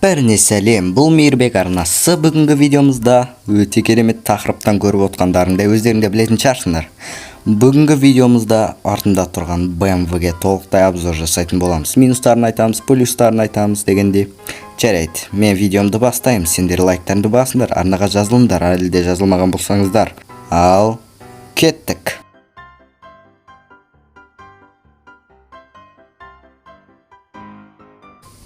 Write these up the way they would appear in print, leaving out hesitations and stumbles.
Бәріне сәлем, бұл Мейірбек арнасы. Бүгінгі видеомызда өте керемет тақырыптан көріп отқандарыңдай өздеріңде білетін шығарсыңдар. Бүгінгі видеомызда артында тұрған BMW-ге толықтай обзор жасайтын боламыз. Минустарын айтамыз, плюстарын айтамыз дегендей. Жарайды, мен видеомды бастаймын. Сендер лайктарыңды басыңдар, арнаға жазылыңдар, әлі де жазылмаған болсаңыздар. Ал кеттік.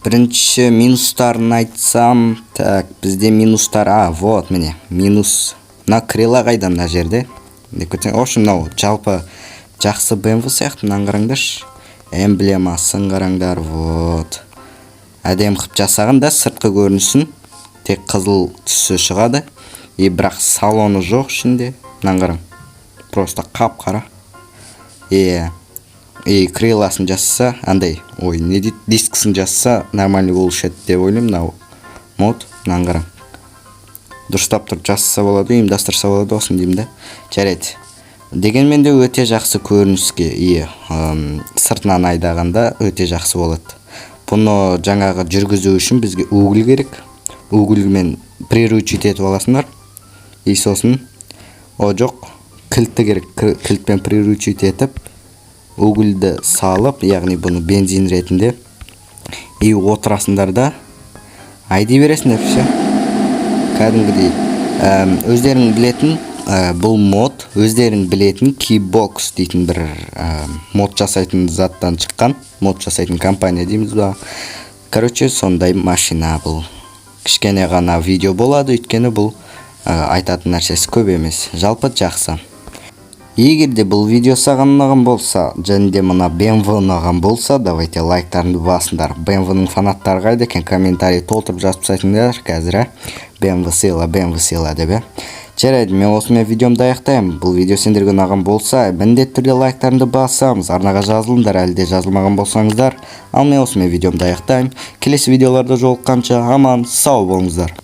Бірінші минустарын айтсам, так, бізде минустар, вот міне, минус. Мына крила қайда мына жерде? В общем, мынау жалпы жақсы BMW сияқты, мынаны қараңдаршы. Эмблемасын қараңдар, вот. Әдем қып жасаған да сыртқы көрінісін тек қызыл түсі шығады. Бірақ салоны жоқ ішінде. Мынаны қараң. Просто қап-қара. Криласын жасса, андай, не дейді, дискісін жасса нормальный болушы еді деп ойлаймын. Мынау мод, мынаны қараң. Дұрыстап тұрып жасаса болады, ұйымдастырса болады осын деймін да. Жарайды. Дегенмен де өте жақсы көрініске ие. Сыртынан айдағанда өте жақсы болады. Бұны жаңағы жүргізу үшін бізге угіл керек. Угілмен приручить етіп аласыңдар. Сосын жоқ, кілтті керек. Кілтпен приручить етіп угілді салып, яғни бұны бензин ретінде отырасыңдар да айдай бересіңдер. Все. Кәдімгідей өздерің білетін бұл мод, өздерің білетін Keybox дейтін бір мод жасайтын заттан шыққан, мод жасайтын компания дейміз ба. Короче, сондай машина бұл. Кішкене ғана видео болады, өйткені бұл айтатын нәрсесі көп емес. Жалпы жақсы. Егер де бұл видео саған ұнаған болса, және де мына BMW ұнаған болса, давайте лайктарыңды басыңдар. BMW-ның фанаттары қайда екен, комментарий толтырып жазып тастайсыңдар қазір. BMW сыйла деп. Жарайды, мен осымен видеомды аяқтаймын. Бұл видео сендерге ұнаған болса, міндетті түрде лайктарыңды басамыз, арнаға жазылыңдар, әлі де жазылмаған болсаңыздар. Ал мен осымен видеомды аяқтаймын. Келесі видеоларда жолыққанша аман сау болыңыздар.